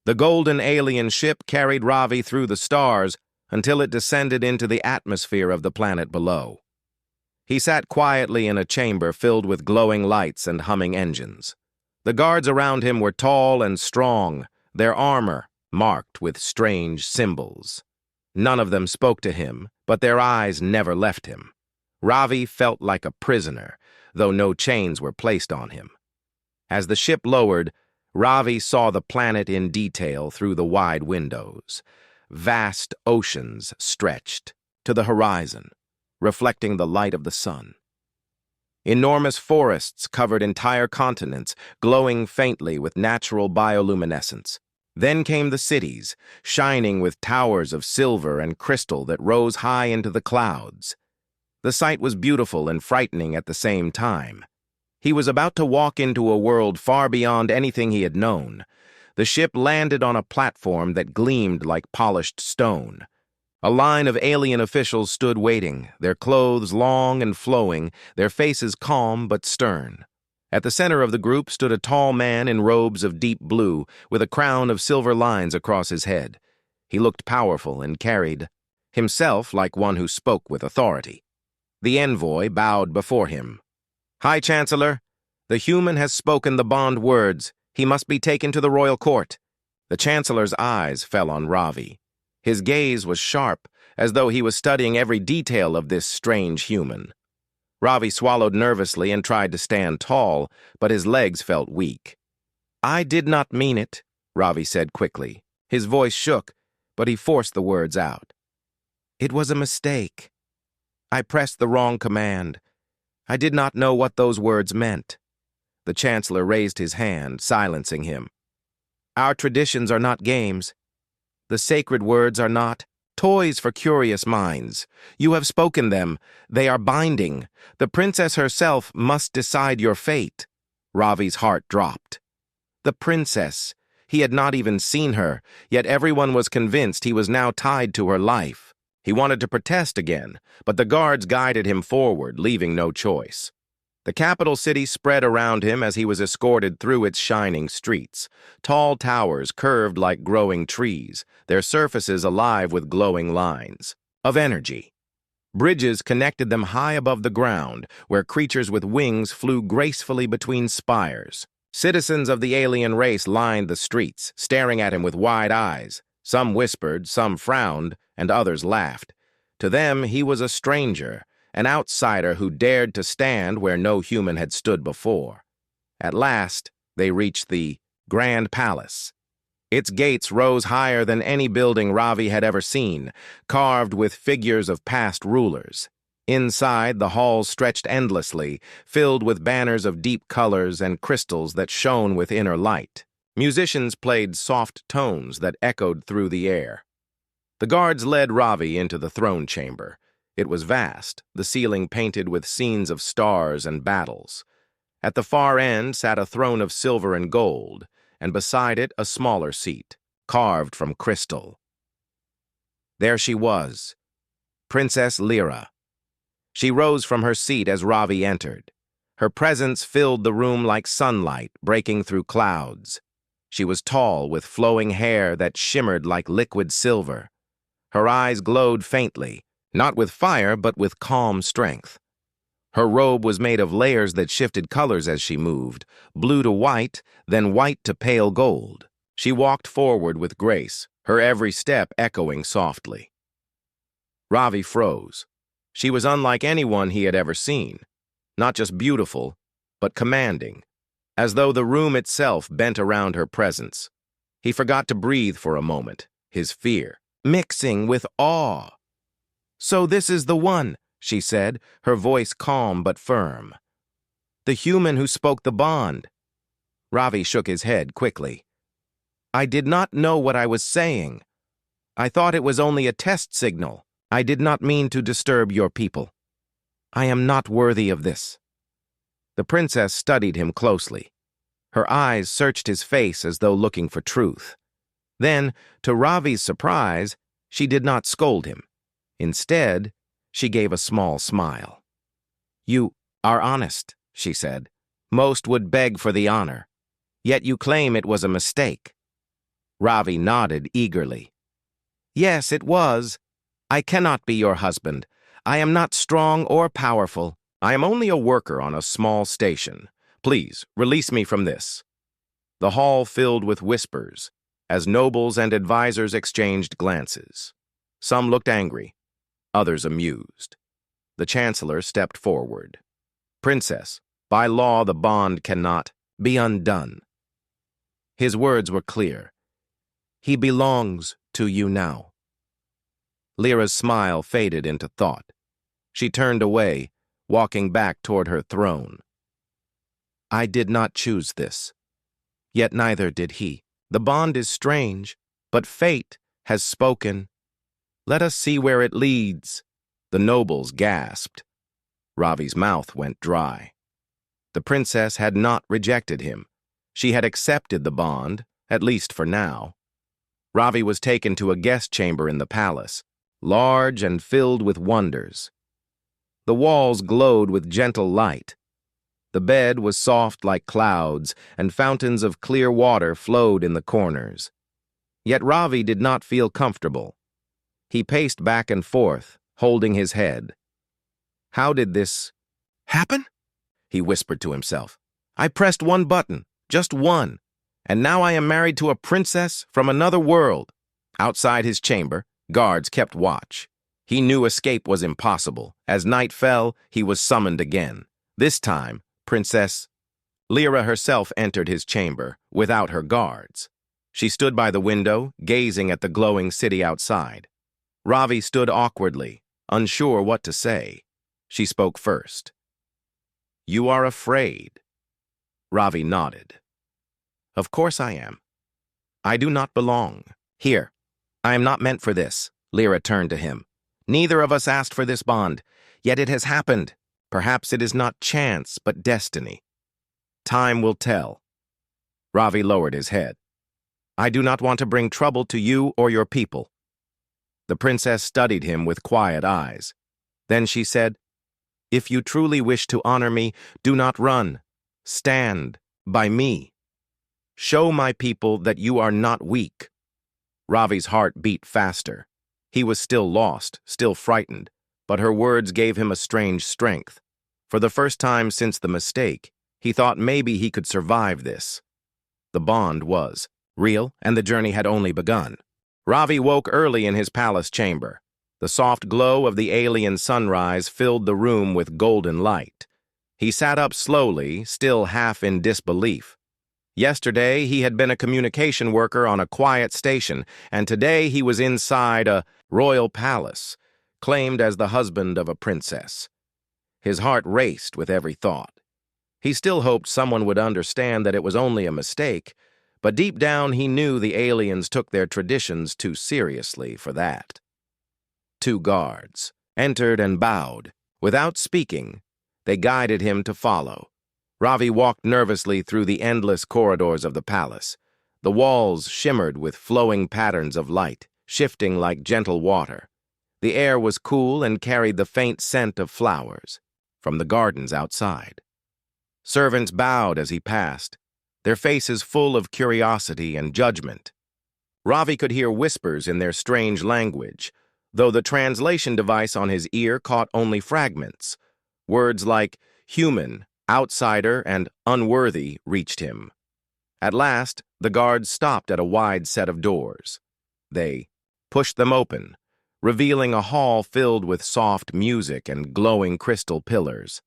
The golden alien ship carried Ravi through the stars until it descended into the atmosphere of the planet below. He sat quietly in a chamber filled with glowing lights and humming engines. The guards around him were tall and strong, their armor marked with strange symbols. None of them spoke to him, but their eyes never left him. Ravi felt like a prisoner, though no chains were placed on him. As the ship lowered, Ravi saw the planet in detail through the wide windows. Vast oceans stretched to the horizon, reflecting the light of the sun. Enormous forests covered entire continents, glowing faintly with natural bioluminescence. Then came the cities, shining with towers of silver and crystal that rose high into the clouds. The sight was beautiful and frightening at the same time. He was about to walk into a world far beyond anything he had known. The ship landed on a platform that gleamed like polished stone. A line of alien officials stood waiting, their clothes long and flowing, their faces calm but stern. At the center of the group stood a tall man in robes of deep blue, with a crown of silver lines across his head. He looked powerful and carried himself like one who spoke with authority. The envoy bowed before him. "High Chancellor, the human has spoken the bond words. He must be taken to the royal court." The Chancellor's eyes fell on Ravi. His gaze was sharp, as though he was studying every detail of this strange human. Ravi swallowed nervously and tried to stand tall, but his legs felt weak. "I did not mean it," Ravi said quickly. His voice shook, but he forced the words out. "It was a mistake. I pressed the wrong command. I did not know what those words meant." The Chancellor raised his hand, silencing him. "Our traditions are not games. The sacred words are not toys for curious minds. You have spoken them. They are binding. The princess herself must decide your fate." Ravi's heart dropped. The princess. He had not even seen her, yet everyone was convinced he was now tied to her life. He wanted to protest again, but the guards guided him forward, leaving no choice. The capital city spread around him as he was escorted through its shining streets. Tall towers curved like growing trees, their surfaces alive with glowing lines of energy. Bridges connected them high above the ground, where creatures with wings flew gracefully between spires. Citizens of the alien race lined the streets, staring at him with wide eyes. Some whispered, some frowned, and others laughed. To them, he was a stranger, an outsider who dared to stand where no human had stood before. At last, they reached the Grand Palace. Its gates rose higher than any building Ravi had ever seen, carved with figures of past rulers. Inside, the halls stretched endlessly, filled with banners of deep colors and crystals that shone with inner light. Musicians played soft tones that echoed through the air. The guards led Ravi into the throne chamber. It was vast, the ceiling painted with scenes of stars and battles. At the far end sat a throne of silver and gold, and beside it a smaller seat, carved from crystal. There she was, Princess Lyra. She rose from her seat as Ravi entered. Her presence filled the room like sunlight breaking through clouds. She was tall, with flowing hair that shimmered like liquid silver. Her eyes glowed faintly, not with fire, but with calm strength. Her robe was made of layers that shifted colors as she moved, blue to white, then white to pale gold. She walked forward with grace, her every step echoing softly. Ravi froze. She was unlike anyone he had ever seen, not just beautiful, but commanding, as though the room itself bent around her presence. He forgot to breathe for a moment, his fear mixing with awe. "So this is the one," she said, her voice calm but firm. "The human who spoke the bond." Ravi shook his head quickly. "I did not know what I was saying. I thought it was only a test signal. I did not mean to disturb your people. I am not worthy of this." The princess studied him closely. Her eyes searched his face as though looking for truth. Then, to Ravi's surprise, she did not scold him. Instead, she gave a small smile. "You are honest," she said. "Most would beg for the honor. Yet you claim it was a mistake." Ravi nodded eagerly. Yes, it was. I cannot be your husband. I am not strong or powerful. I am only a worker on a small station. Please, release me from this. The hall filled with whispers, as nobles and advisors exchanged glances. Some looked angry, others amused. The chancellor stepped forward. Princess, by law the bond cannot be undone. His words were clear. He belongs to you now. Lyra's smile faded into thought. She turned away, walking back toward her throne. I did not choose this. Yet neither did he. The bond is strange, but fate has spoken. Let us see where it leads. The nobles gasped. Ravi's mouth went dry. The princess had not rejected him. She had accepted the bond, at least for now. Ravi was taken to a guest chamber in the palace, large and filled with wonders. The walls glowed with gentle light. The bed was soft like clouds, and fountains of clear water flowed in the corners. Yet Ravi did not feel comfortable. He paced back and forth, holding his head. How did this happen? He whispered to himself. I pressed one button, just one, and now I am married to a princess from another world. Outside his chamber, guards kept watch. He knew escape was impossible. As night fell, he was summoned again. This time, Princess Lyra herself entered his chamber, without her guards. She stood by the window, gazing at the glowing city outside. Ravi stood awkwardly, unsure what to say. She spoke first. You are afraid. Ravi nodded. Of course I am. I do not belong here. I am not meant for this. Lyra turned to him. Neither of us asked for this bond, yet it has happened. Perhaps it is not chance, but destiny. Time will tell. Ravi lowered his head. I do not want to bring trouble to you or your people. The princess studied him with quiet eyes. Then she said, If you truly wish to honor me, do not run. Stand by me. Show my people that you are not weak. Ravi's heart beat faster. He was still lost, still frightened, but her words gave him a strange strength. For the first time since the mistake, he thought maybe he could survive this. The bond was real, and the journey had only begun. Ravi woke early in his palace chamber. The soft glow of the alien sunrise filled the room with golden light. He sat up slowly, still half in disbelief. Yesterday, he had been a communication worker on a quiet station, and today he was inside a royal palace, claimed as the husband of a princess. His heart raced with every thought. He still hoped someone would understand that it was only a mistake, but deep down he knew the aliens took their traditions too seriously for that. 2 guards entered and bowed. Without speaking, they guided him to follow. Ravi walked nervously through the endless corridors of the palace. The walls shimmered with flowing patterns of light, shifting like gentle water. The air was cool and carried the faint scent of flowers from the gardens outside. Servants bowed as he passed, their faces full of curiosity and judgment. Ravi could hear whispers in their strange language, though the translation device on his ear caught only fragments. Words like human, outsider, and unworthy reached him. At last, the guards stopped at a wide set of doors. They pushed them open, revealing a hall filled with soft music and glowing crystal pillars.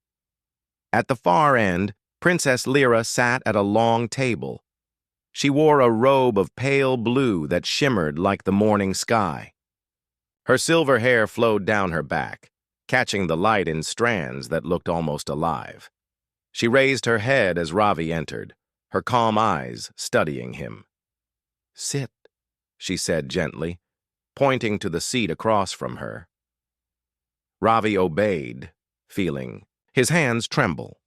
At the far end, Princess Lyra sat at a long table. She wore a robe of pale blue that shimmered like the morning sky. Her silver hair flowed down her back, catching the light in strands that looked almost alive. She raised her head as Ravi entered, her calm eyes studying him. Sit, she said gently, pointing to the seat across from her. Ravi obeyed, feeling his hands tremble.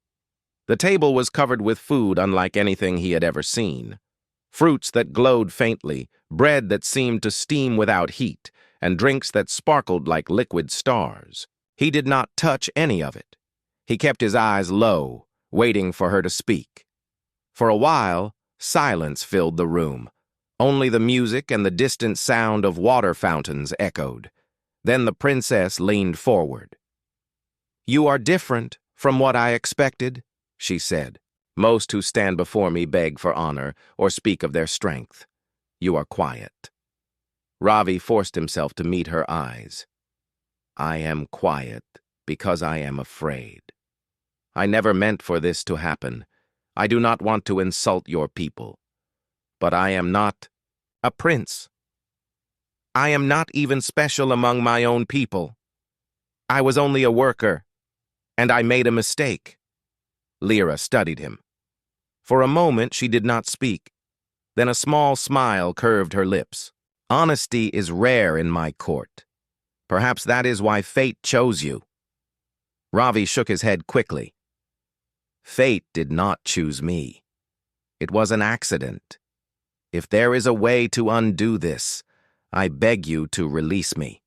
The table was covered with food unlike anything he had ever seen. Fruits that glowed faintly, bread that seemed to steam without heat, and drinks that sparkled like liquid stars. He did not touch any of it. He kept his eyes low, waiting for her to speak. For a while, silence filled the room. Only the music and the distant sound of water fountains echoed. Then the princess leaned forward. "You are different from what I expected," she said. "Most who stand before me beg for honor or speak of their strength. You are quiet." Ravi forced himself to meet her eyes. "I am quiet because I am afraid. I never meant for this to happen. I do not want to insult your people. But I am not a prince. I am not even special among my own people. I was only a worker, and I made a mistake." Lyra studied him. For a moment she did not speak. Then a small smile curved her lips. "Honesty is rare in my court. Perhaps that is why fate chose you." Ravi shook his head quickly. "Fate did not choose me. It was an accident. If there is a way to undo this, I beg you to release me."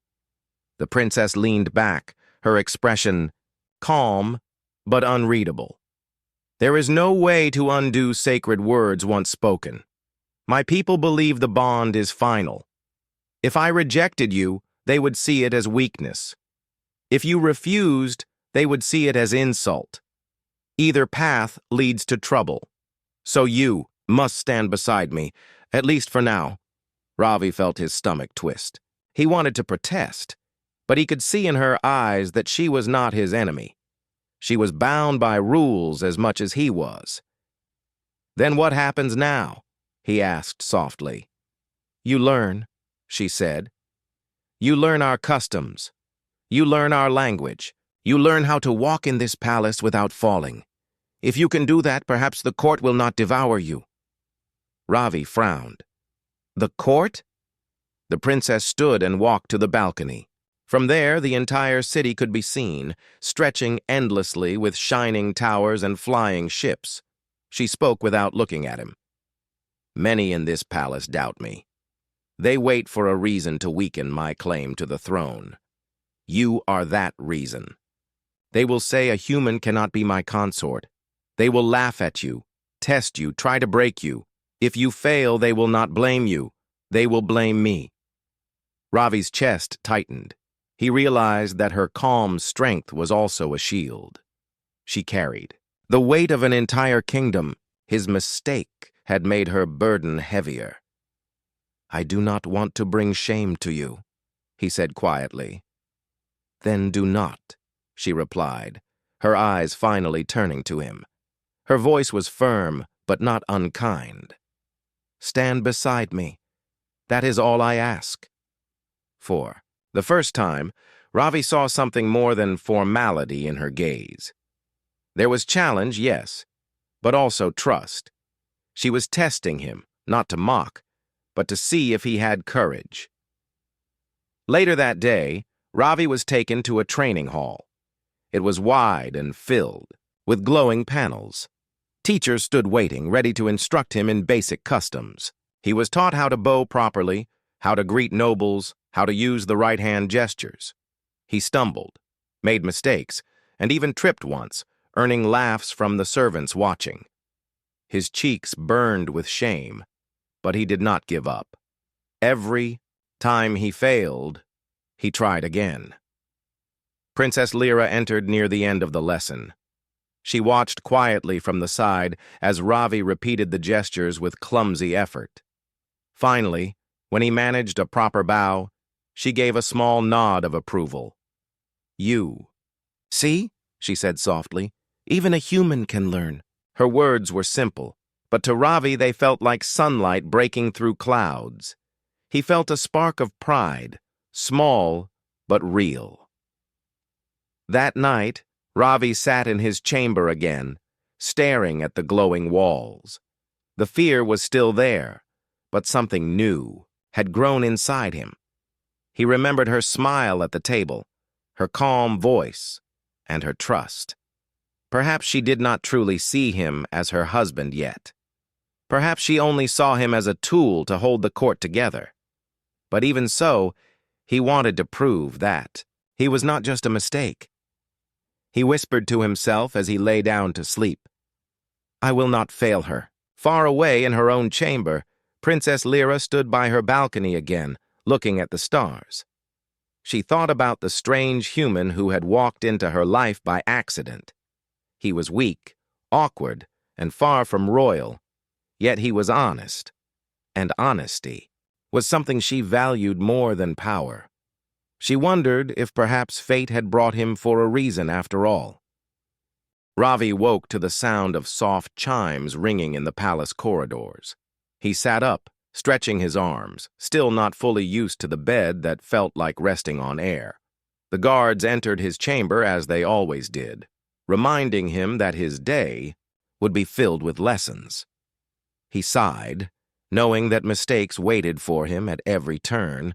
The princess leaned back, her expression calm but unreadable. "There is no way to undo sacred words once spoken. My people believe the bond is final. If I rejected you, they would see it as weakness. If you refused, they would see it as insult. Either path leads to trouble. So you must stand beside me, at least for now." Ravi felt his stomach twist. He wanted to protest, but he could see in her eyes that she was not his enemy. She was bound by rules as much as he was. "Then what happens now?" he asked softly. "You learn," she said. "You learn our customs. You learn our language. You learn how to walk in this palace without falling. If you can do that, perhaps the court will not devour you." Ravi frowned. "The court?" The princess stood and walked to the balcony. From there, the entire city could be seen, stretching endlessly with shining towers and flying ships. She spoke without looking at him. "Many in this palace doubt me. They wait for a reason to weaken my claim to the throne. You are that reason. They will say a human cannot be my consort. They will laugh at you, test you, try to break you. If you fail, they will not blame you. They will blame me." Ravi's chest tightened. He realized that her calm strength was also a shield. She carried the weight of an entire kingdom. His mistake had made her burden heavier. "I do not want to bring shame to you," he said quietly. "Then do not," she replied, her eyes finally turning to him. Her voice was firm, but not unkind. "Stand beside me. That is all I ask." For the first time, Ravi saw something more than formality in her gaze. There was challenge, yes, but also trust. She was testing him, not to mock, but to see if he had courage. Later that day, Ravi was taken to a training hall. It was wide and filled, with glowing panels. Teachers stood waiting, ready to instruct him in basic customs. He was taught how to bow properly, how to greet nobles, how to use the right-hand gestures. He stumbled, made mistakes, and even tripped once, earning laughs from the servants watching. His cheeks burned with shame, but he did not give up. Every time he failed, he tried again. Princess Lyra entered near the end of the lesson. She watched quietly from the side as Ravi repeated the gestures with clumsy effort. Finally, when he managed a proper bow, she gave a small nod of approval. "You." "See?" she said softly. "Even a human can learn." Her words were simple, but to Ravi they felt like sunlight breaking through clouds. He felt a spark of pride, small but real. That night, Ravi sat in his chamber again, staring at the glowing walls. The fear was still there, but something new had grown inside him. He remembered her smile at the table, her calm voice, and her trust. Perhaps she did not truly see him as her husband yet. Perhaps she only saw him as a tool to hold the court together. But even so, he wanted to prove that he was not just a mistake. He whispered to himself as he lay down to sleep. "I will not fail her." Far away in her own chamber, Princess Lyra stood by her balcony again, looking at the stars. She thought about the strange human who had walked into her life by accident. He was weak, awkward, and far from royal, yet he was honest, and honesty was something she valued more than power. She wondered if perhaps fate had brought him for a reason after all. Ravi woke to the sound of soft chimes ringing in the palace corridors. He sat up, stretching his arms, still not fully used to the bed that felt like resting on air. The guards entered his chamber as they always did, reminding him that his day would be filled with lessons. He sighed, knowing that mistakes waited for him at every turn,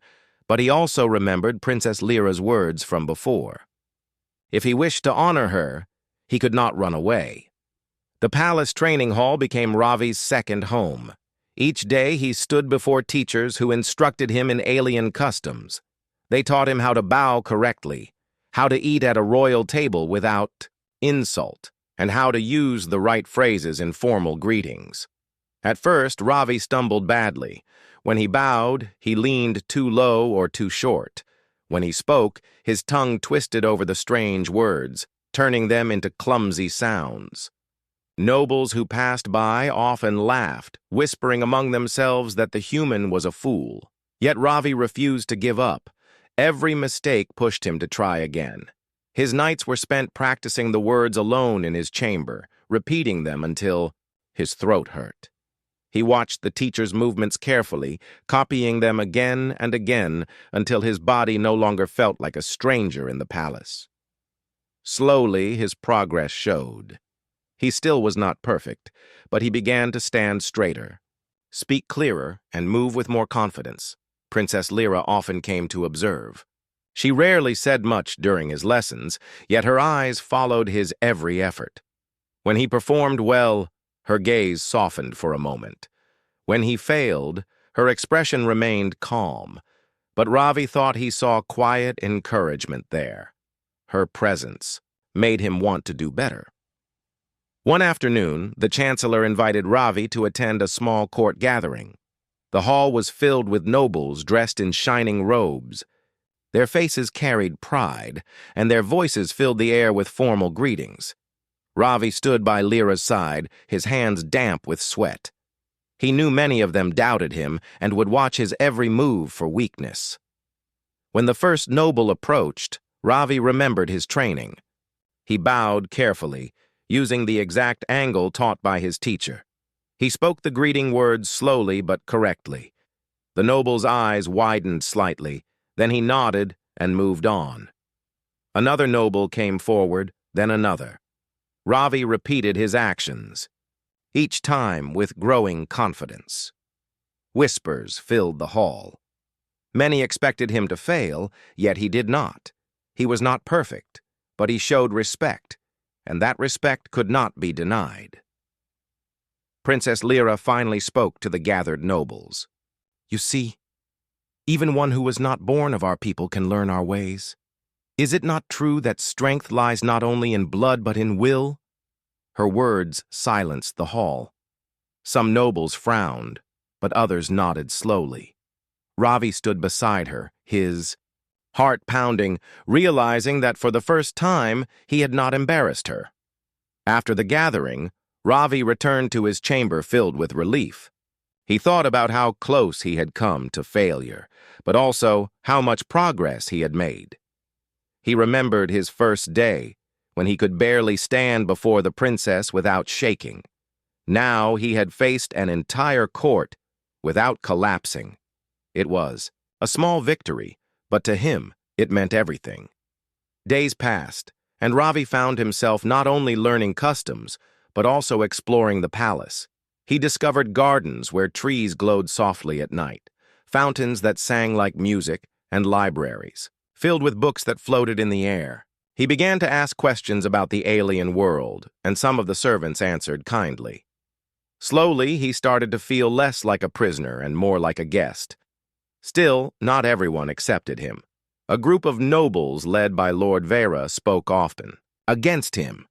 but he also remembered Princess Lyra's words from before. If he wished to honor her, he could not run away. The palace training hall became Ravi's second home. Each day he stood before teachers who instructed him in alien customs. They taught him how to bow correctly, how to eat at a royal table without insult, and how to use the right phrases in formal greetings. At first, Ravi stumbled badly. When he bowed, he leaned too low or too short. When he spoke, his tongue twisted over the strange words, turning them into clumsy sounds. Nobles who passed by often laughed, whispering among themselves that the human was a fool. Yet Ravi refused to give up. Every mistake pushed him to try again. His nights were spent practicing the words alone in his chamber, repeating them until his throat hurt. He watched the teacher's movements carefully, copying them again and again until his body no longer felt like a stranger in the palace. Slowly, his progress showed. He still was not perfect, but he began to stand straighter, speak clearer, and move with more confidence. Princess Lyra often came to observe. She rarely said much during his lessons, yet her eyes followed his every effort. When he performed well, her gaze softened for a moment. When he failed, her expression remained calm, but Ravi thought he saw quiet encouragement there. Her presence made him want to do better. One afternoon, the Chancellor invited Ravi to attend a small court gathering. The hall was filled with nobles dressed in shining robes. Their faces carried pride, and their voices filled the air with formal greetings. Ravi stood by Lyra's side, his hands damp with sweat. He knew many of them doubted him and would watch his every move for weakness. When the first noble approached, Ravi remembered his training. He bowed carefully, using the exact angle taught by his teacher. He spoke the greeting words slowly but correctly. The noble's eyes widened slightly, then he nodded and moved on. Another noble came forward, then another. Ravi repeated his actions, each time with growing confidence. Whispers filled the hall. Many expected him to fail, yet he did not. He was not perfect, but he showed respect, and that respect could not be denied. Princess Lyra finally spoke to the gathered nobles. "You see, even one who was not born of our people can learn our ways. Is it not true that strength lies not only in blood but in will?" Her words silenced the hall. Some nobles frowned, but others nodded slowly. Ravi stood beside her, his heart pounding, realizing that for the first time he had not embarrassed her. After the gathering, Ravi returned to his chamber filled with relief. He thought about how close he had come to failure, but also how much progress he had made. He remembered his first day, when he could barely stand before the princess without shaking. Now he had faced an entire court without collapsing. It was a small victory, but to him, it meant everything. Days passed, and Ravi found himself not only learning customs, but also exploring the palace. He discovered gardens where trees glowed softly at night, fountains that sang like music, and libraries, filled with books that floated in the air. He began to ask questions about the alien world, and some of the servants answered kindly. Slowly, he started to feel less like a prisoner and more like a guest. Still, not everyone accepted him. A group of nobles led by Lord Vera spoke often against him.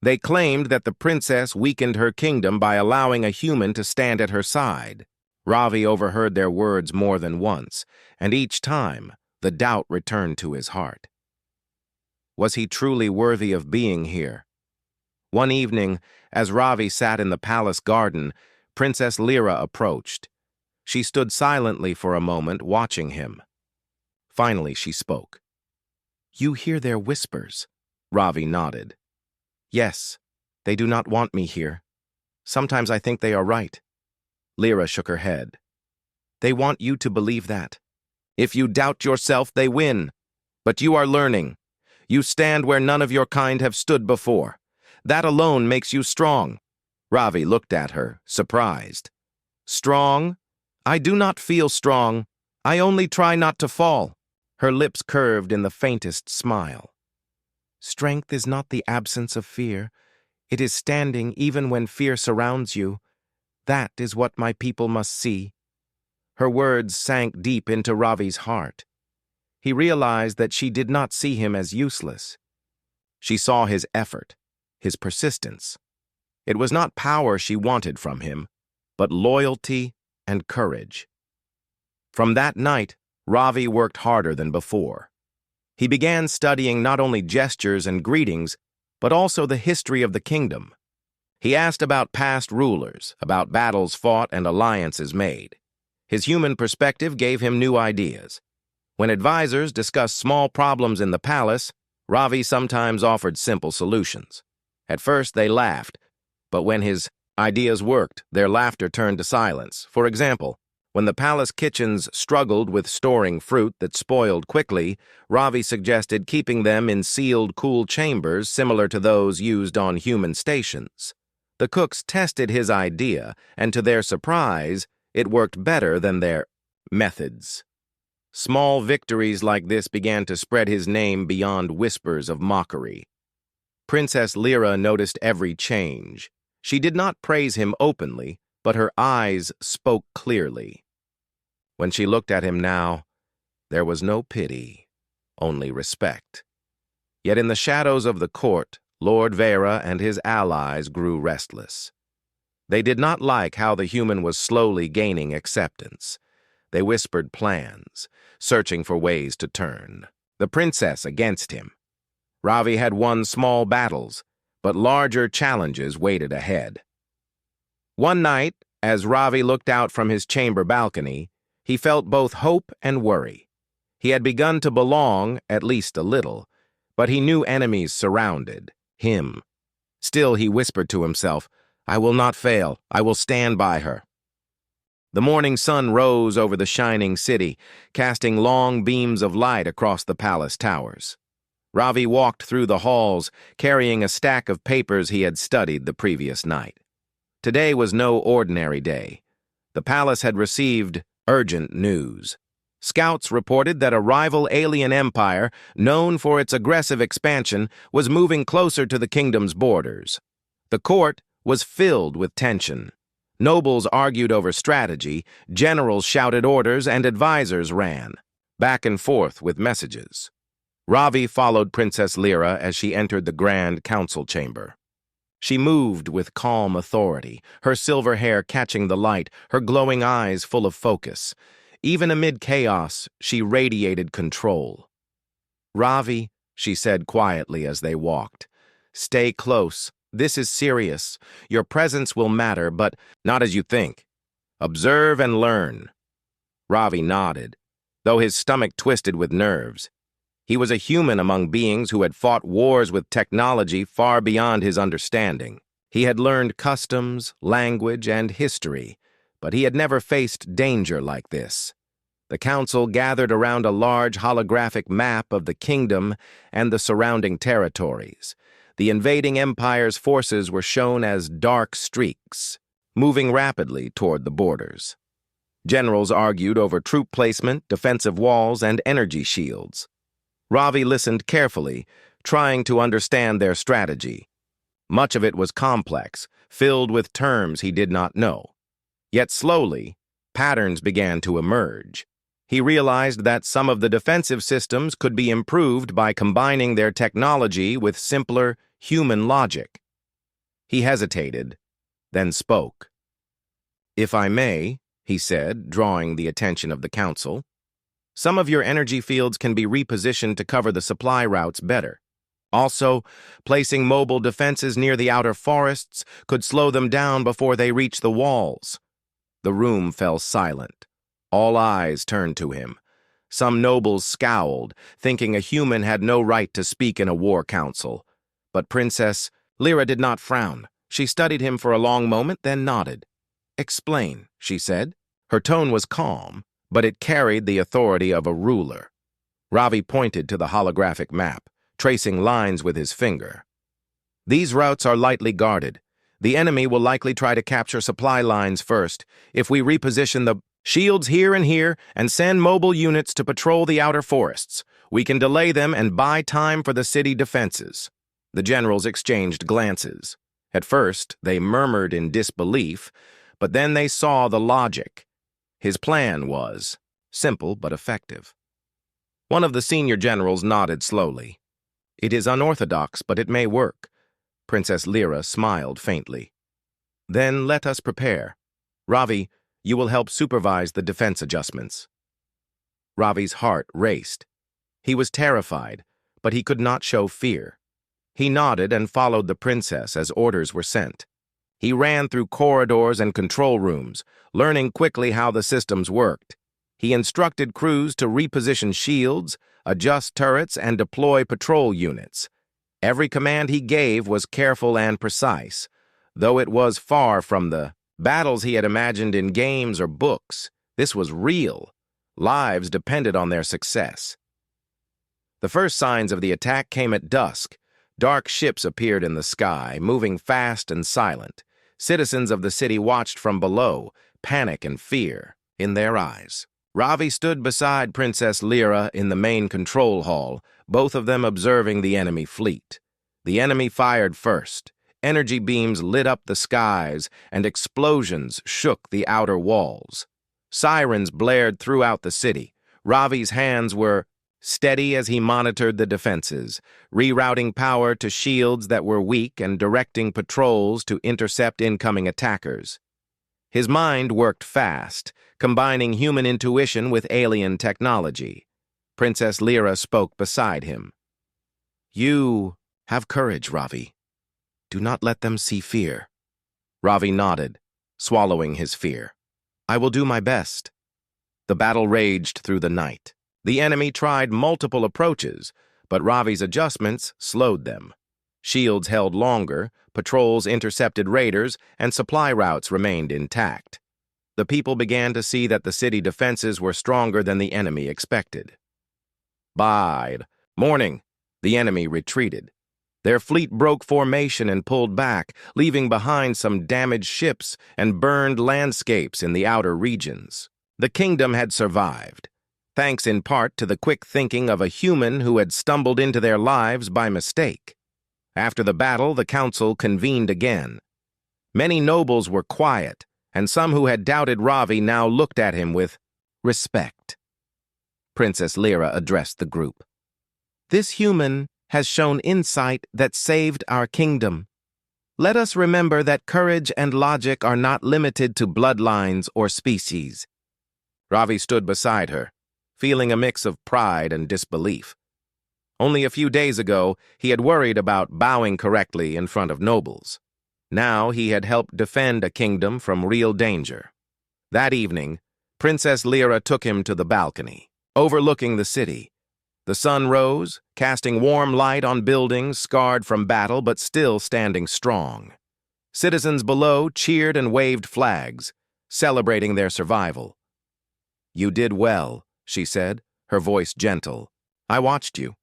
They claimed that the princess weakened her kingdom by allowing a human to stand at her side. Ravi overheard their words more than once, and each time the doubt returned to his heart. Was he truly worthy of being here? One evening, as Ravi sat in the palace garden, Princess Lyra approached. She stood silently for a moment, watching him. Finally, she spoke. "You hear their whispers?" Ravi nodded. "Yes, they do not want me here. Sometimes I think they are right." Lyra shook her head. "They want you to believe that. If you doubt yourself, they win. But you are learning. You stand where none of your kind have stood before. That alone makes you strong." Ravi looked at her, surprised. "Strong? I do not feel strong. I only try not to fall." Her lips curved in the faintest smile. "Strength is not the absence of fear. It is standing even when fear surrounds you. That is what my people must see." Her words sank deep into Ravi's heart. He realized that she did not see him as useless. She saw his effort, his persistence. It was not power she wanted from him, but loyalty and courage. From that night, Ravi worked harder than before. He began studying not only gestures and greetings, but also the history of the kingdom. He asked about past rulers, about battles fought and alliances made. His human perspective gave him new ideas. When advisors discussed small problems in the palace, Ravi sometimes offered simple solutions. At first, they laughed, but when his ideas worked, their laughter turned to silence. For example, when the palace kitchens struggled with storing fruit that spoiled quickly, Ravi suggested keeping them in sealed, cool chambers similar to those used on human stations. The cooks tested his idea, and to their surprise, it worked better than their methods. Small victories like this began to spread his name beyond whispers of mockery. Princess Lyra noticed every change. She did not praise him openly, but her eyes spoke clearly. When she looked at him now, there was no pity, only respect. Yet in the shadows of the court, Lord Vera and his allies grew restless. They did not like how the human was slowly gaining acceptance. They whispered plans, searching for ways to turn the princess against him. Ravi had won small battles, but larger challenges waited ahead. One night, as Ravi looked out from his chamber balcony, he felt both hope and worry. He had begun to belong, at least a little, but he knew enemies surrounded him. Still, he whispered to himself, "I will not fail. I will stand by her." The morning sun rose over the shining city, casting long beams of light across the palace towers. Ravi walked through the halls, carrying a stack of papers he had studied the previous night. Today was no ordinary day. The palace had received urgent news. Scouts reported that a rival alien empire, known for its aggressive expansion, was moving closer to the kingdom's borders. The court was filled with tension. Nobles argued over strategy, generals shouted orders, and advisors ran back and forth with messages. Ravi followed Princess Lyra as she entered the grand council chamber. She moved with calm authority, her silver hair catching the light, her glowing eyes full of focus. Even amid chaos, she radiated control. "Ravi," she said quietly as they walked, "stay close. This is serious. Your presence will matter, but not as you think. Observe and learn." Ravi nodded, though his stomach twisted with nerves. He was a human among beings who had fought wars with technology far beyond his understanding. He had learned customs, language, and history, but he had never faced danger like this. The council gathered around a large holographic map of the kingdom and the surrounding territories. The invading empire's forces were shown as dark streaks, moving rapidly toward the borders. Generals argued over troop placement, defensive walls, and energy shields. Ravi listened carefully, trying to understand their strategy. Much of it was complex, filled with terms he did not know. Yet slowly, patterns began to emerge. He realized that some of the defensive systems could be improved by combining their technology with simpler human logic. He hesitated, then spoke. "If I may," he said, drawing the attention of the council. Some of your energy fields can be repositioned to cover the supply routes better. Also, placing mobile defenses near the outer forests could slow them down before they reach the walls. The room fell silent. All eyes turned to him. Some nobles scowled, thinking a human had no right to speak in a war council. But Princess Lyra did not frown. She studied him for a long moment, then nodded. "Explain," she said. Her tone was calm, but it carried the authority of a ruler. Ravi pointed to the holographic map, tracing lines with his finger. "These routes are lightly guarded. The enemy will likely try to capture supply lines first. If we reposition the shields here and send mobile units to patrol the outer forests, we can delay them and buy time for the city defenses." The generals exchanged glances. At first, they murmured in disbelief, but then they saw the logic. His plan was simple but effective. One of the senior generals nodded slowly. "It is unorthodox, but it may work." Princess Lyra smiled faintly. "Then let us prepare. Ravi, you will help supervise the defense adjustments." Ravi's heart raced. He was terrified, but he could not show fear. He nodded and followed the princess as orders were sent. He ran through corridors and control rooms, learning quickly how the systems worked. He instructed crews to reposition shields, adjust turrets, and deploy patrol units. Every command he gave was careful and precise, though it was far from the battles he had imagined in games or books. This was real. Lives depended on their success. The first signs of the attack came at dusk. Dark ships appeared in the sky, moving fast and silent. Citizens of the city watched from below, panic and fear in their eyes. Ravi stood beside Princess Lyra in the main control hall, both of them observing the enemy fleet. The enemy fired first. Energy beams lit up the skies, and explosions shook the outer walls. Sirens blared throughout the city. Ravi's hands were steady as he monitored the defenses, rerouting power to shields that were weak and directing patrols to intercept incoming attackers. His mind worked fast, combining human intuition with alien technology. Princess Lyra spoke beside him. "You have courage, Ravi. Do not let them see fear." Ravi nodded, swallowing his fear. "I will do my best." The battle raged through the night. The enemy tried multiple approaches, but Ravi's adjustments slowed them. Shields held longer, patrols intercepted raiders, and supply routes remained intact. The people began to see that the city defenses were stronger than the enemy expected. By morning, the enemy retreated. Their fleet broke formation and pulled back, leaving behind some damaged ships and burned landscapes in the outer regions. The kingdom had survived, thanks in part to the quick thinking of a human who had stumbled into their lives by mistake. After the battle, the council convened again. Many nobles were quiet, and some who had doubted Ravi now looked at him with respect. Princess Lyra addressed the group. "This human has shown insight that saved our kingdom. Let us remember that courage and logic are not limited to bloodlines or species." Ravi stood beside her, feeling a mix of pride and disbelief. Only a few days ago, he had worried about bowing correctly in front of nobles. Now he had helped defend a kingdom from real danger. That evening, Princess Lyra took him to the balcony, overlooking the city. The sun rose, casting warm light on buildings scarred from battle but still standing strong. Citizens below cheered and waved flags, celebrating their survival. "You did well," she said, her voice gentle. "I watched you.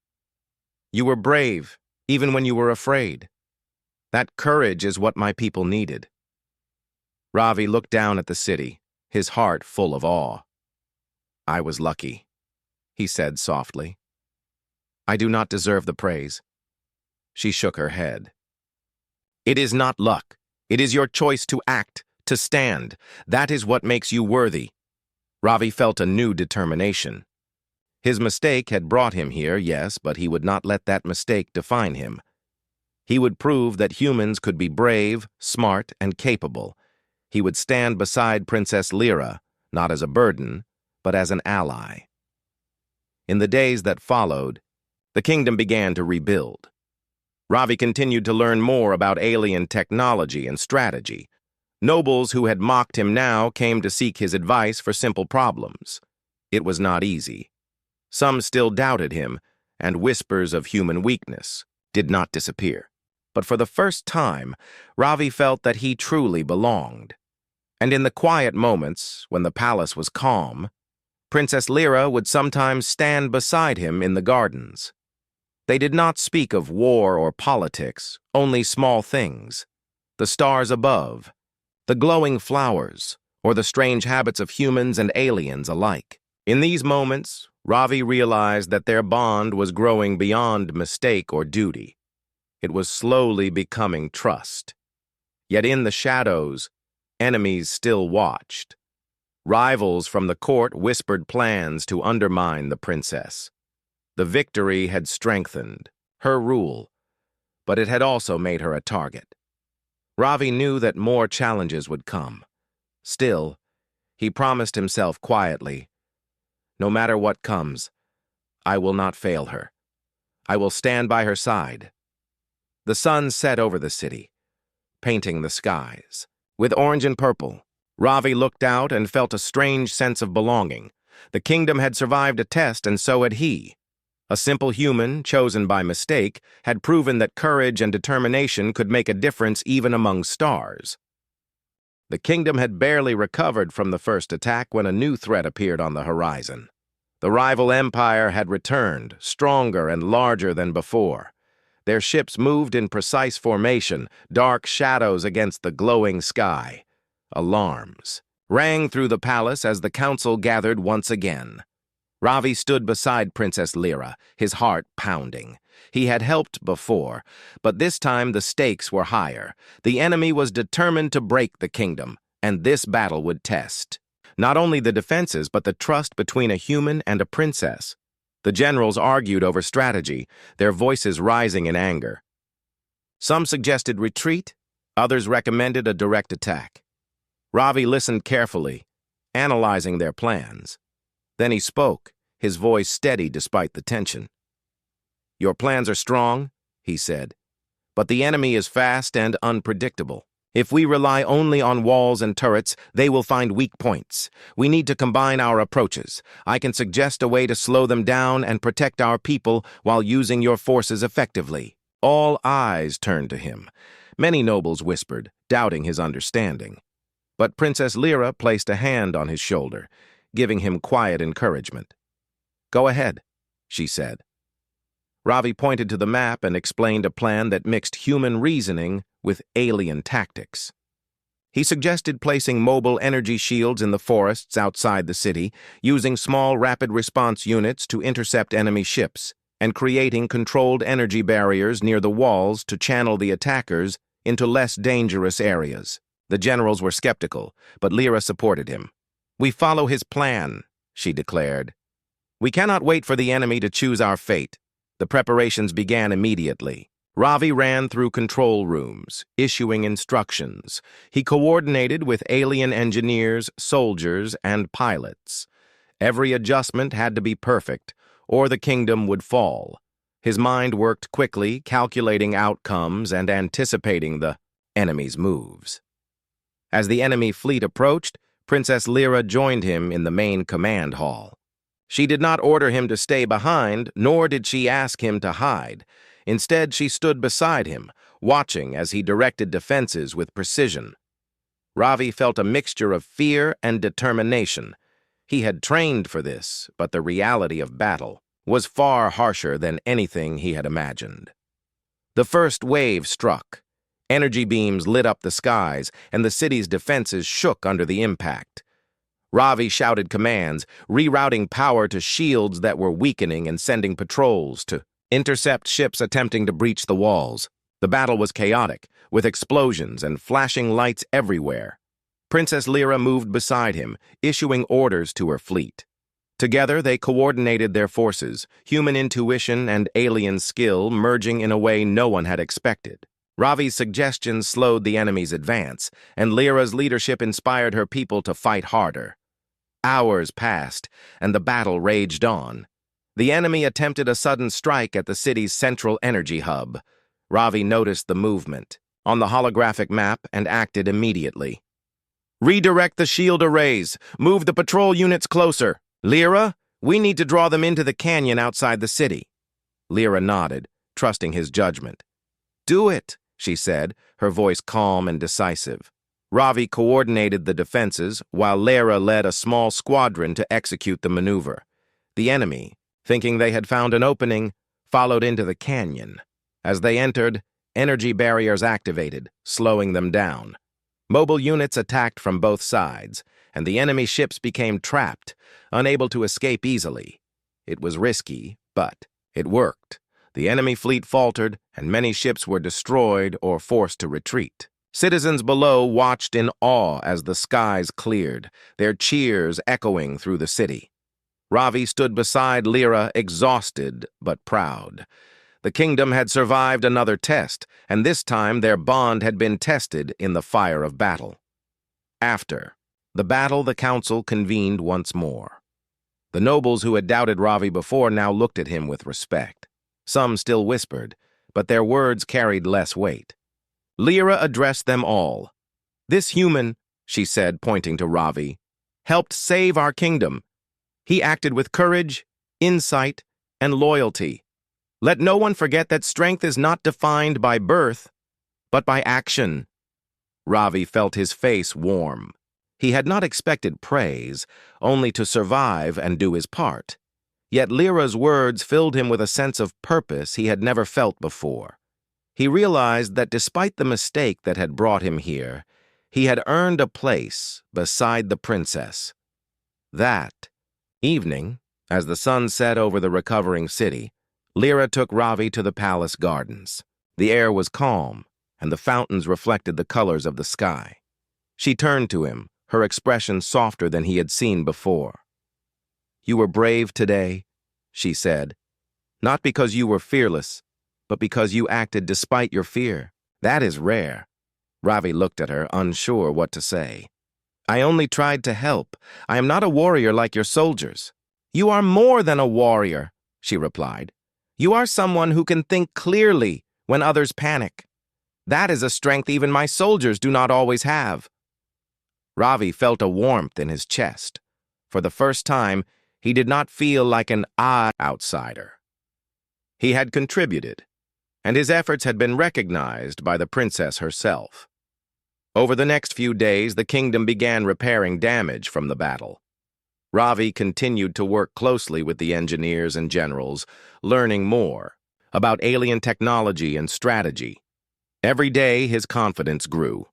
You were brave, even when you were afraid. That courage is what my people needed." Ravi looked down at the city, his heart full of awe. "I was lucky," he said softly. "I do not deserve the praise." She shook her head. "It is not luck. It is your choice to act, to stand. That is what makes you worthy." Ravi felt a new determination. His mistake had brought him here, yes, but he would not let that mistake define him. He would prove that humans could be brave, smart, and capable. He would stand beside Princess Lyra, not as a burden, but as an ally. In the days that followed, the kingdom began to rebuild. Ravi continued to learn more about alien technology and strategy. Nobles who had mocked him now came to seek his advice for simple problems. It was not easy. Some still doubted him, and whispers of human weakness did not disappear. But for the first time, Ravi felt that he truly belonged. And in the quiet moments, when the palace was calm, Princess Lyra would sometimes stand beside him in the gardens. They did not speak of war or politics, only small things. The stars above, the glowing flowers, or the strange habits of humans and aliens alike. In these moments, Ravi realized that their bond was growing beyond mistake or duty. It was slowly becoming trust. Yet in the shadows, enemies still watched. Rivals from the court whispered plans to undermine the princess. The victory had strengthened her rule, but it had also made her a target. Ravi knew that more challenges would come. Still, he promised himself quietly, "No matter what comes, I will not fail her. I will stand by her side." The sun set over the city, painting the skies. With orange and purple, Ravi looked out and felt a strange sense of belonging. The kingdom had survived a test, and so had he. A simple human, chosen by mistake, had proven that courage and determination could make a difference even among stars. The kingdom had barely recovered from the first attack when a new threat appeared on the horizon. The rival empire had returned, stronger and larger than before. Their ships moved in precise formation, dark shadows against the glowing sky. Alarms rang through the palace as the council gathered once again. Ravi stood beside Princess Lyra, his heart pounding. He had helped before, but this time the stakes were higher. The enemy was determined to break the kingdom, and this battle would test not only the defenses but the trust between a human and a princess. The generals argued over strategy, their voices rising in anger. Some suggested retreat, others recommended a direct attack. Ravi listened carefully, analyzing their plans. Then he spoke, his voice steady despite the tension. "Your plans are strong," he said, "but the enemy is fast and unpredictable. If we rely only on walls and turrets, they will find weak points. We need to combine our approaches. I can suggest a way to slow them down and protect our people while using your forces effectively." All eyes turned to him. Many nobles whispered, doubting his understanding. But Princess Lyra placed a hand on his shoulder, giving him quiet encouragement. "Go ahead," she said. Ravi pointed to the map and explained a plan that mixed human reasoning with alien tactics. He suggested placing mobile energy shields in the forests outside the city, using small rapid response units to intercept enemy ships, and creating controlled energy barriers near the walls to channel the attackers into less dangerous areas. The generals were skeptical, but Lyra supported him. "We follow his plan," she declared. "We cannot wait for the enemy to choose our fate." The preparations began immediately. Ravi ran through control rooms, issuing instructions. He coordinated with alien engineers, soldiers, and pilots. Every adjustment had to be perfect, or the kingdom would fall. His mind worked quickly, calculating outcomes and anticipating the enemy's moves. As the enemy fleet approached, Princess Lyra joined him in the main command hall. She did not order him to stay behind, nor did she ask him to hide. Instead, she stood beside him, watching as he directed defenses with precision. Ravi felt a mixture of fear and determination. He had trained for this, but the reality of battle was far harsher than anything he had imagined. The first wave struck. Energy beams lit up the skies, and the city's defenses shook under the impact. Ravi shouted commands, rerouting power to shields that were weakening and sending patrols to intercept ships attempting to breach the walls. The battle was chaotic, with explosions and flashing lights everywhere. Princess Lyra moved beside him, issuing orders to her fleet. Together, they coordinated their forces, human intuition and alien skill merging in a way no one had expected. Ravi's suggestions slowed the enemy's advance, and Lyra's leadership inspired her people to fight harder. Hours passed, and the battle raged on. The enemy attempted a sudden strike at the city's central energy hub. Ravi noticed the movement on the holographic map and acted immediately. "Redirect the shield arrays. Move the patrol units closer. Lyra, we need to draw them into the canyon outside the city." Lyra nodded, trusting his judgment. "Do it," she said, her voice calm and decisive. Ravi coordinated the defenses, while Lyra led a small squadron to execute the maneuver. The enemy, thinking they had found an opening, followed into the canyon. As they entered, energy barriers activated, slowing them down. Mobile units attacked from both sides, and the enemy ships became trapped, unable to escape easily. It was risky, but it worked. The enemy fleet faltered, and many ships were destroyed or forced to retreat. Citizens below watched in awe as the skies cleared, their cheers echoing through the city. Ravi stood beside Lyra, exhausted but proud. The kingdom had survived another test, and this time their bond had been tested in the fire of battle. After the battle, the council convened once more. The nobles who had doubted Ravi before now looked at him with respect. Some still whispered, but their words carried less weight. Lyra addressed them all. "This human," she said, pointing to Ravi, "helped save our kingdom. He acted with courage, insight, and loyalty. Let no one forget that strength is not defined by birth, but by action." Ravi felt his face warm. He had not expected praise, only to survive and do his part. Yet Lyra's words filled him with a sense of purpose he had never felt before. He realized that despite the mistake that had brought him here, he had earned a place beside the princess. That evening, as the sun set over the recovering city, Lyra took Ravi to the palace gardens. The air was calm, and the fountains reflected the colors of the sky. She turned to him, her expression softer than he had seen before. "You were brave today," she said, "not because you were fearless, but because you acted despite your fear. That is rare." Ravi looked at her, unsure what to say. "I only tried to help. I am not a warrior like your soldiers." "You are more than a warrior," she replied. "You are someone who can think clearly when others panic. That is a strength even my soldiers do not always have." Ravi felt a warmth in his chest. For the first time, he did not feel like an outsider. He had contributed, and his efforts had been recognized by the princess herself. Over the next few days, the kingdom began repairing damage from the battle. Ravi continued to work closely with the engineers and generals, learning more about alien technology and strategy. Every day, his confidence grew.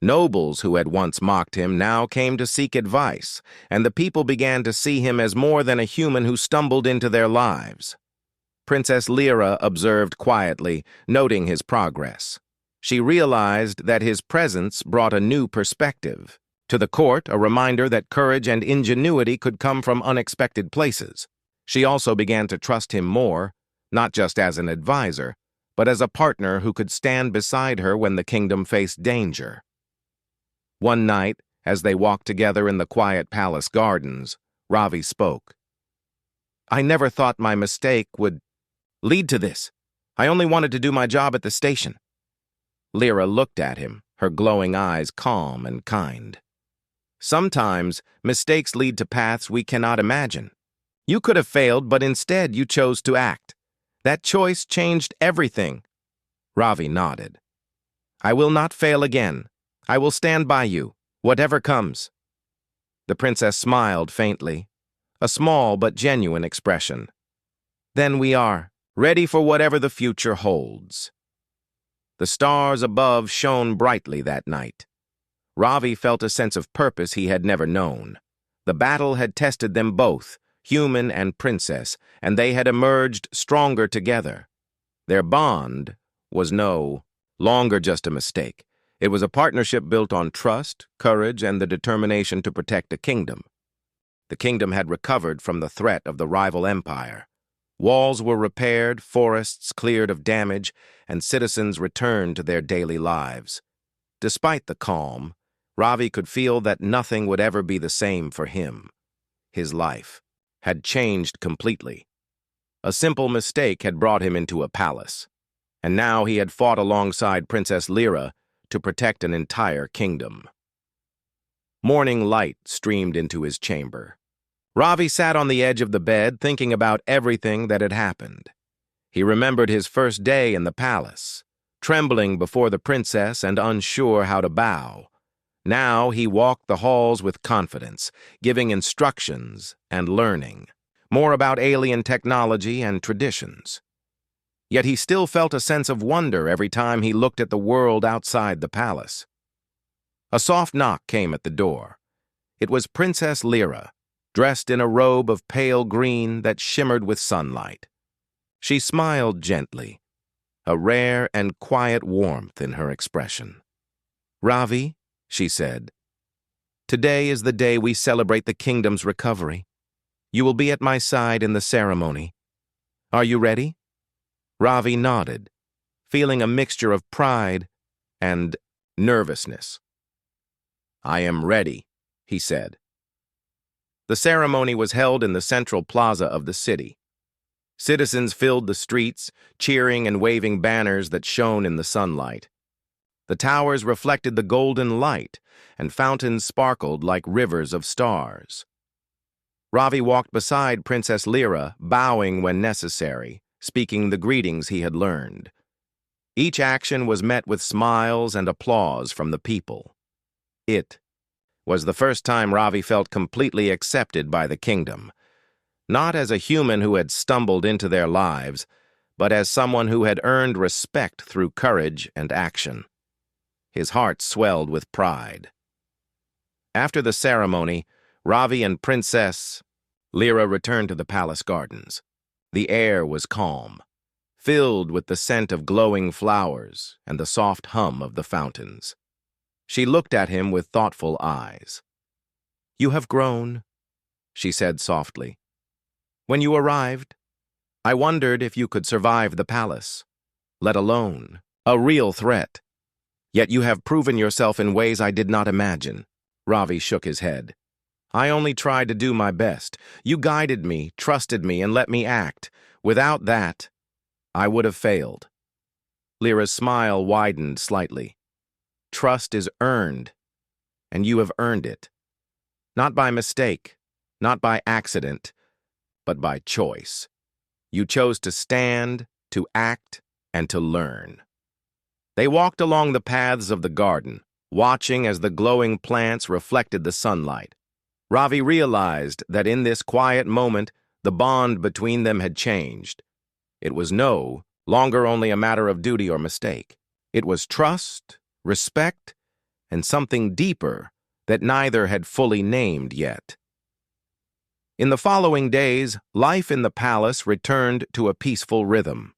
Nobles who had once mocked him now came to seek advice, and the people began to see him as more than a human who stumbled into their lives. Princess Lyra observed quietly, noting his progress. She realized that his presence brought a new perspective. To the court, a reminder that courage and ingenuity could come from unexpected places. She also began to trust him more, not just as an advisor, but as a partner who could stand beside her when the kingdom faced danger. One night, as they walked together in the quiet palace gardens, Ravi spoke. "I never thought my mistake would lead to this. I only wanted to do my job at the station." Lyra looked at him, her glowing eyes calm and kind. "Sometimes, mistakes lead to paths we cannot imagine. You could have failed, but instead you chose to act. That choice changed everything." Ravi nodded. "I will not fail again. I will stand by you, whatever comes." The princess smiled faintly, a small but genuine expression. "Then we are ready for whatever the future holds." The stars above shone brightly that night. Ravi felt a sense of purpose he had never known. The battle had tested them both, human and princess, and they had emerged stronger together. Their bond was no longer just a mistake. It was a partnership built on trust, courage, and the determination to protect a kingdom. The kingdom had recovered from the threat of the rival empire. Walls were repaired, forests cleared of damage, and citizens returned to their daily lives. Despite the calm, Ravi could feel that nothing would ever be the same for him. his life, had changed completely. A simple mistake had brought him into a palace, and now he had fought alongside Princess Lyra to protect an entire kingdom. Morning light streamed into his chamber. Ravi sat on the edge of the bed thinking about everything that had happened. He remembered his first day in the palace, trembling before the princess and unsure how to bow. Now he walked the halls with confidence, giving instructions and learning more about alien technology and traditions. Yet he still felt a sense of wonder every time he looked at the world outside the palace. A soft knock came at the door. It was Princess Lyra, dressed in a robe of pale green that shimmered with sunlight. She smiled gently, a rare and quiet warmth in her expression. "Ravi," she said, "today is the day we celebrate the kingdom's recovery. You will be at my side in the ceremony. Are you ready?" Ravi nodded, feeling a mixture of pride and nervousness. "I am ready," he said. The ceremony was held in the central plaza of the city. Citizens filled the streets, cheering and waving banners that shone in the sunlight. The towers reflected the golden light, and fountains sparkled like rivers of stars. Ravi walked beside Princess Lyra, bowing when necessary, speaking the greetings he had learned. Each action was met with smiles and applause from the people. It was the first time Ravi felt completely accepted by the kingdom, not as a human who had stumbled into their lives, but as someone who had earned respect through courage and action. His heart swelled with pride. After the ceremony, Ravi and Princess Lyra returned to the palace gardens. The air was calm, filled with the scent of glowing flowers and the soft hum of the fountains. She looked at him with thoughtful eyes. "You have grown," she said softly. "When you arrived, I wondered if you could survive the palace, let alone a real threat. Yet you have proven yourself in ways I did not imagine." Ravi shook his head. "I only tried to do my best. You guided me, trusted me, and let me act. Without that, I would have failed." Lyra's smile widened slightly. "Trust is earned, and you have earned it. Not by mistake, not by accident, but by choice. You chose to stand, to act, and to learn." They walked along the paths of the garden, watching as the glowing plants reflected the sunlight. Ravi realized that in this quiet moment, the bond between them had changed. It was no longer only a matter of duty or mistake. It was trust, respect, and something deeper that neither had fully named yet. In the following days, life in the palace returned to a peaceful rhythm.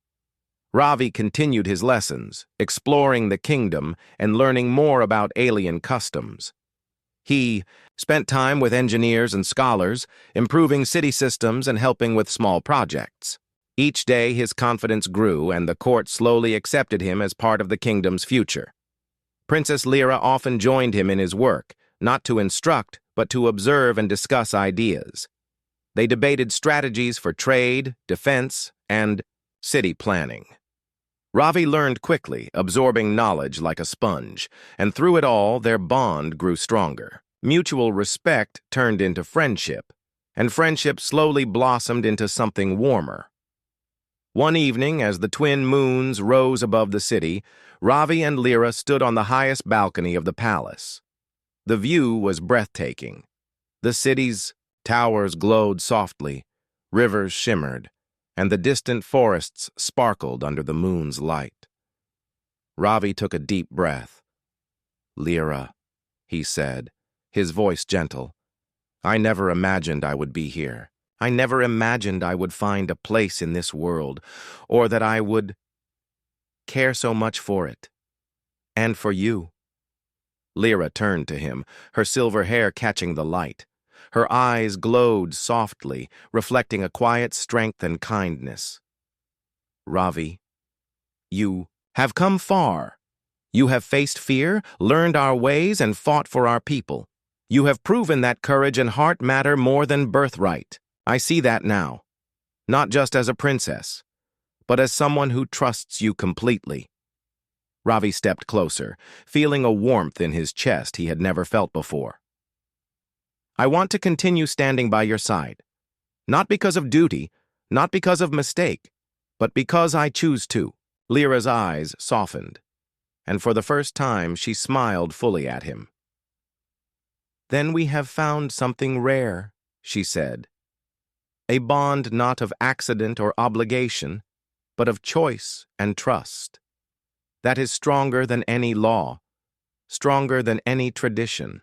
Ravi continued his lessons, exploring the kingdom and learning more about alien customs. He spent time with engineers and scholars, improving city systems and helping with small projects. Each day his confidence grew, and the court slowly accepted him as part of the kingdom's future. Princess Lyra often joined him in his work, not to instruct, but to observe and discuss ideas. They debated strategies for trade, defense, and city planning. Ravi learned quickly, absorbing knowledge like a sponge, and through it all, their bond grew stronger. Mutual respect turned into friendship, and friendship slowly blossomed into something warmer. One evening, as the twin moons rose above the city, Ravi and Lyra stood on the highest balcony of the palace. The view was breathtaking. The city's towers glowed softly, rivers shimmered, and the distant forests sparkled under the moon's light. Ravi took a deep breath. "Lyra," he said, his voice gentle, "I never imagined I would be here. I never imagined I would find a place in this world, or that I would care so much for it. And for you." Lyra turned to him, her silver hair catching the light. Her eyes glowed softly, reflecting a quiet strength and kindness. "Ravi, you have come far. You have faced fear, learned our ways, and fought for our people. You have proven that courage and heart matter more than birthright. I see that now. Not just as a princess, but as someone who trusts you completely. Ravi stepped closer, feeling a warmth in his chest he had never felt before. I want to continue standing by your side. Not because of duty, not because of mistake, but because I choose to. Lyra's eyes softened, and for the first time she smiled fully at him. Then we have found something rare, she said. A bond not of accident or obligation, but of choice and trust. That is stronger than any law, stronger than any tradition.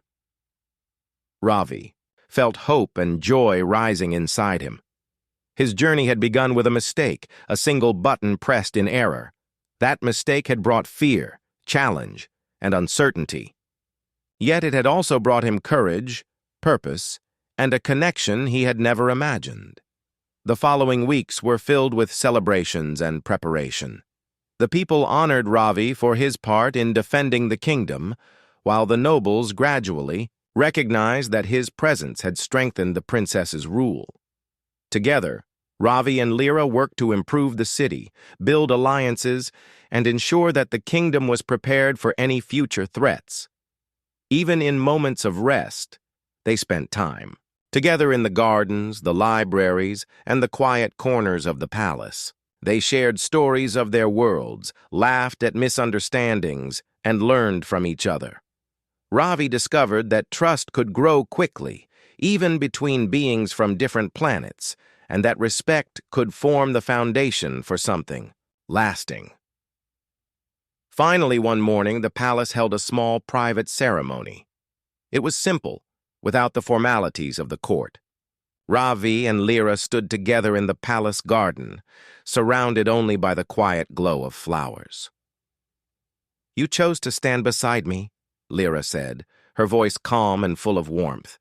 Ravi felt hope and joy rising inside him. His journey had begun with a mistake, a single button pressed in error. That mistake had brought fear, challenge, and uncertainty. Yet it had also brought him courage, purpose, and a connection he had never imagined. The following weeks were filled with celebrations and preparation. The people honored Ravi for his part in defending the kingdom, while the nobles gradually recognized that his presence had strengthened the princess's rule. Together, Ravi and Lyra worked to improve the city, build alliances, and ensure that the kingdom was prepared for any future threats. Even in moments of rest, they spent time together in the gardens, the libraries, and the quiet corners of the palace. They shared stories of their worlds, laughed at misunderstandings, and learned from each other. Ravi discovered that trust could grow quickly, even between beings from different planets, and that respect could form the foundation for something lasting. Finally, one morning, the palace held a small private ceremony. It was simple, without the formalities of the court. Ravi and Lyra stood together in the palace garden, surrounded only by the quiet glow of flowers. "You chose to stand beside me," Lyra said, her voice calm and full of warmth.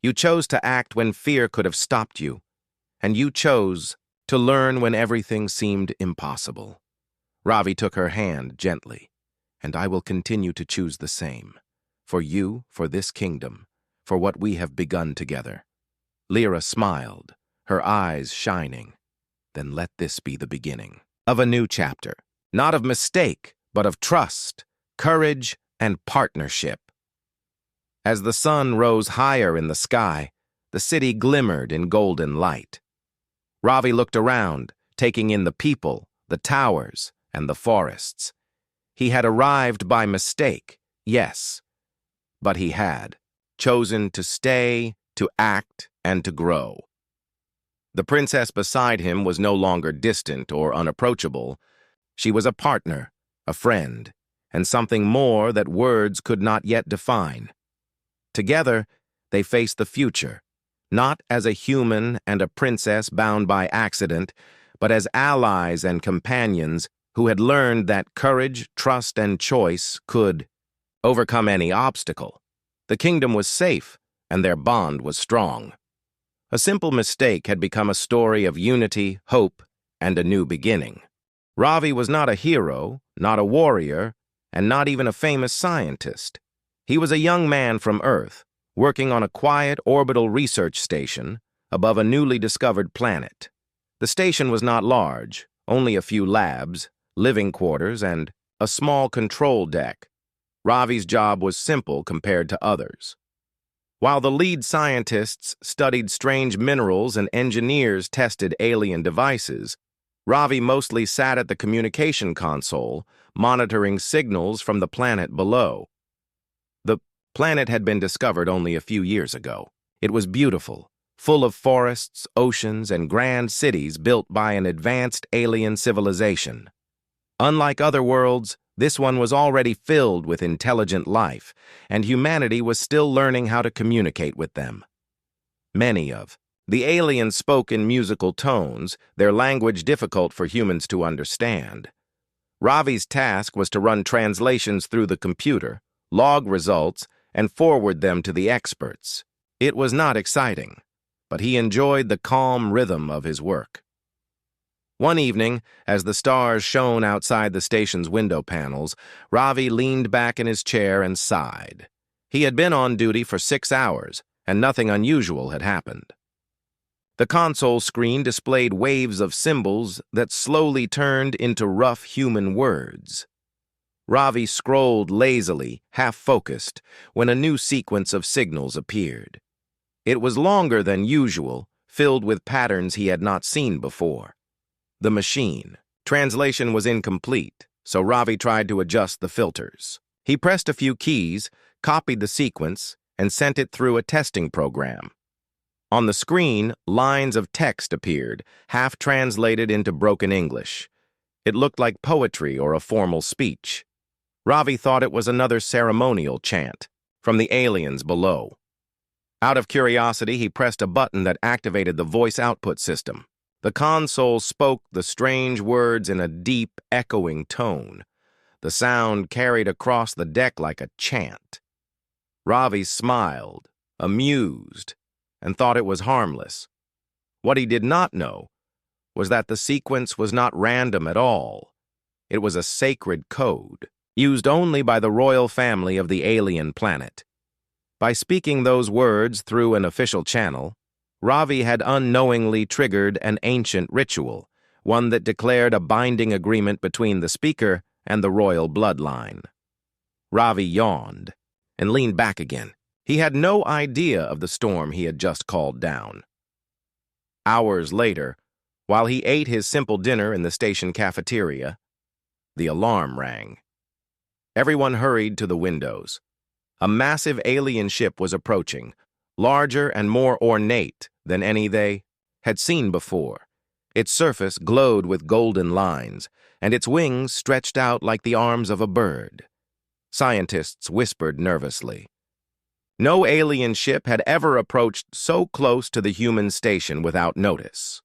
"You chose to act when fear could have stopped you, and you chose to learn when everything seemed impossible." Ravi took her hand gently. "And I will continue to choose the same. For you, for this kingdom, for what we have begun together." Lyra smiled, her eyes shining. "Then let this be the beginning of a new chapter, not of mistake, but of trust, courage, and partnership." As the sun rose higher in the sky, the city glimmered in golden light. Ravi looked around, taking in the people, the towers, and the forests. He had arrived by mistake, yes, but he had chosen to stay, to act, and to grow. The princess beside him was no longer distant or unapproachable. She was a partner, a friend, and something more that words could not yet define. Together, they faced the future, not as a human and a princess bound by accident, but as allies and companions who had learned that courage, trust, and choice could overcome any obstacle. The kingdom was safe, and their bond was strong. A simple mistake had become a story of unity, hope, and a new beginning. Ravi was not a hero, not a warrior, and not even a famous scientist. He was a young man from Earth, working on a quiet orbital research station above a newly discovered planet. The station was not large, only a few labs, living quarters, and a small control deck. Ravi's job was simple compared to others. While the lead scientists studied strange minerals and engineers tested alien devices, Ravi mostly sat at the communication console, monitoring signals from the planet below. The planet had been discovered only a few years ago. It was beautiful, full of forests, oceans, and grand cities built by an advanced alien civilization. Unlike other worlds, this one was already filled with intelligent life, and humanity was still learning how to communicate with them. Many of the aliens spoke in musical tones, their language difficult for humans to understand. Ravi's task was to run translations through the computer, log results, and forward them to the experts. It was not exciting, but he enjoyed the calm rhythm of his work. One evening, as the stars shone outside the station's window panels, Ravi leaned back in his chair and sighed. He had been on duty for 6 hours, and nothing unusual had happened. The console screen displayed waves of symbols that slowly turned into rough human words. Ravi scrolled lazily, half-focused, when a new sequence of signals appeared. It was longer than usual, filled with patterns he had not seen before. The machine. Translation was incomplete, so Ravi tried to adjust the filters. He pressed a few keys, copied the sequence, and sent it through a testing program. On the screen, lines of text appeared, half-translated into broken English. It looked like poetry or a formal speech. Ravi thought it was another ceremonial chant from the aliens below. Out of curiosity, he pressed a button that activated the voice output system. The console spoke the strange words in a deep, echoing tone. The sound carried across the deck like a chant. Ravi smiled, amused, and thought it was harmless. What he did not know was that the sequence was not random at all. It was a sacred code, used only by the royal family of the alien planet. By speaking those words through an official channel, Ravi had unknowingly triggered an ancient ritual, one that declared a binding agreement between the speaker and the royal bloodline. Ravi yawned and leaned back again. He had no idea of the storm he had just called down. Hours later, while he ate his simple dinner in the station cafeteria, the alarm rang. Everyone hurried to the windows. A massive alien ship was approaching, larger and more ornate than any they had seen before. Its surface glowed with golden lines, and its wings stretched out like the arms of a bird. Scientists whispered nervously. No alien ship had ever approached so close to the human station without notice.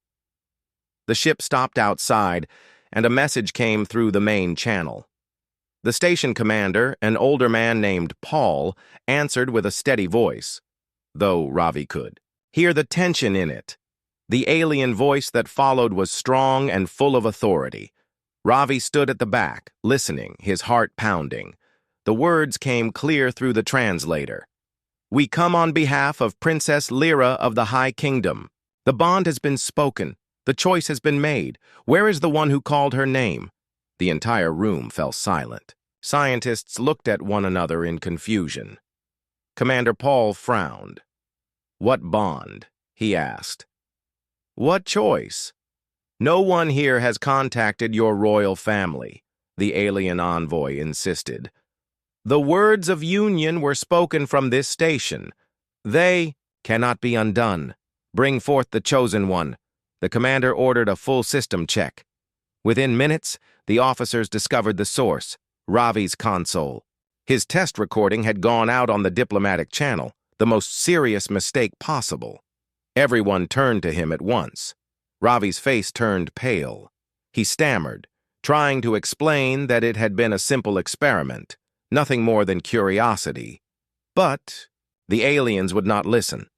The ship stopped outside, and a message came through the main channel. The station commander, an older man named Paul, answered with a steady voice, though Ravi could hear the tension in it. The alien voice that followed was strong and full of authority. Ravi stood at the back, listening, his heart pounding. The words came clear through the translator. "We come on behalf of Princess Lyra of the High Kingdom. The bond has been spoken. The choice has been made. Where is the one who called her name?" The entire room fell silent. Scientists looked at one another in confusion. Commander Paul frowned. "What bond?" he asked. "What choice? No one here has contacted your royal family," the alien envoy insisted. "The words of union were spoken from this station. They cannot be undone. Bring forth the chosen one." The commander ordered a full system check. Within minutes, the officers discovered the source, Ravi's console. His test recording had gone out on the diplomatic channel, the most serious mistake possible. Everyone turned to him at once. Ravi's face turned pale. He stammered, trying to explain that it had been a simple experiment, nothing more than curiosity. But the aliens would not listen.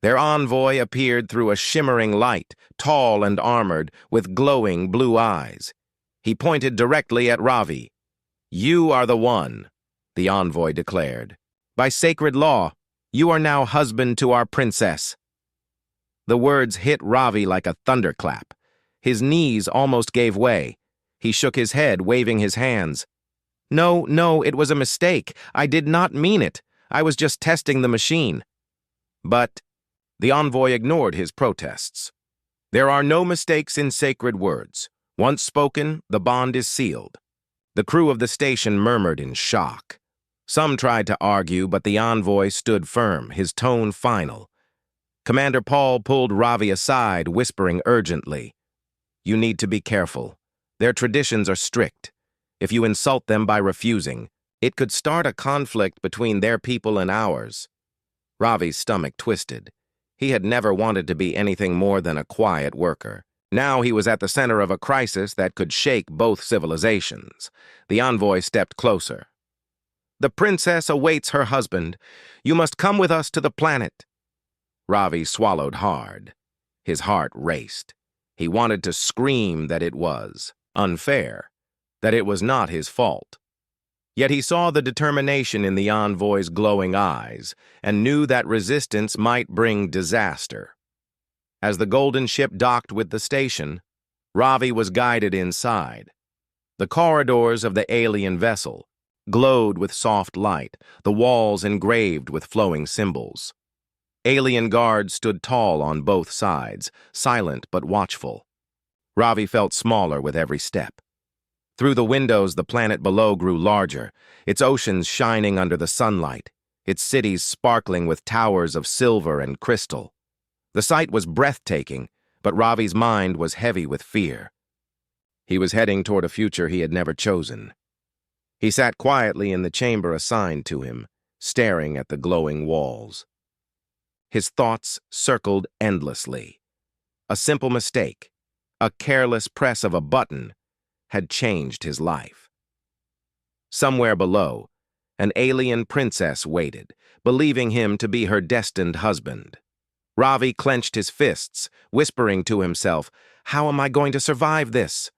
Their envoy appeared through a shimmering light, tall and armored, with glowing blue eyes. He pointed directly at Ravi. "You are the one," the envoy declared. "By sacred law, you are now husband to our princess." The words hit Ravi like a thunderclap. His knees almost gave way. He shook his head, waving his hands. No, it was a mistake. I did not mean it. I was just testing the machine." But the envoy ignored his protests. "There are no mistakes in sacred words. Once spoken, the bond is sealed." The crew of the station murmured in shock. Some tried to argue, but the envoy stood firm, his tone final. Commander Paul pulled Ravi aside, whispering urgently, "You need to be careful. Their traditions are strict. If you insult them by refusing, it could start a conflict between their people and ours." Ravi's stomach twisted. He had never wanted to be anything more than a quiet worker. Now he was at the center of a crisis that could shake both civilizations. The envoy stepped closer. "The princess awaits her husband. You must come with us to the planet." Ravi swallowed hard. His heart raced. He wanted to scream that it was unfair, that it was not his fault. Yet he saw the determination in the envoy's glowing eyes and knew that resistance might bring disaster. As the golden ship docked with the station, Ravi was guided inside. The corridors of the alien vessel glowed with soft light, the walls engraved with flowing symbols. Alien guards stood tall on both sides, silent but watchful. Ravi felt smaller with every step. Through the windows, the planet below grew larger, its oceans shining under the sunlight, its cities sparkling with towers of silver and crystal. The sight was breathtaking, but Ravi's mind was heavy with fear. He was heading toward a future he had never chosen. He sat quietly in the chamber assigned to him, staring at the glowing walls. His thoughts circled endlessly. A simple mistake, a careless press of a button, had changed his life. Somewhere below, an alien princess waited, believing him to be her destined husband. Ravi clenched his fists, whispering to himself, "How am I going to survive this?"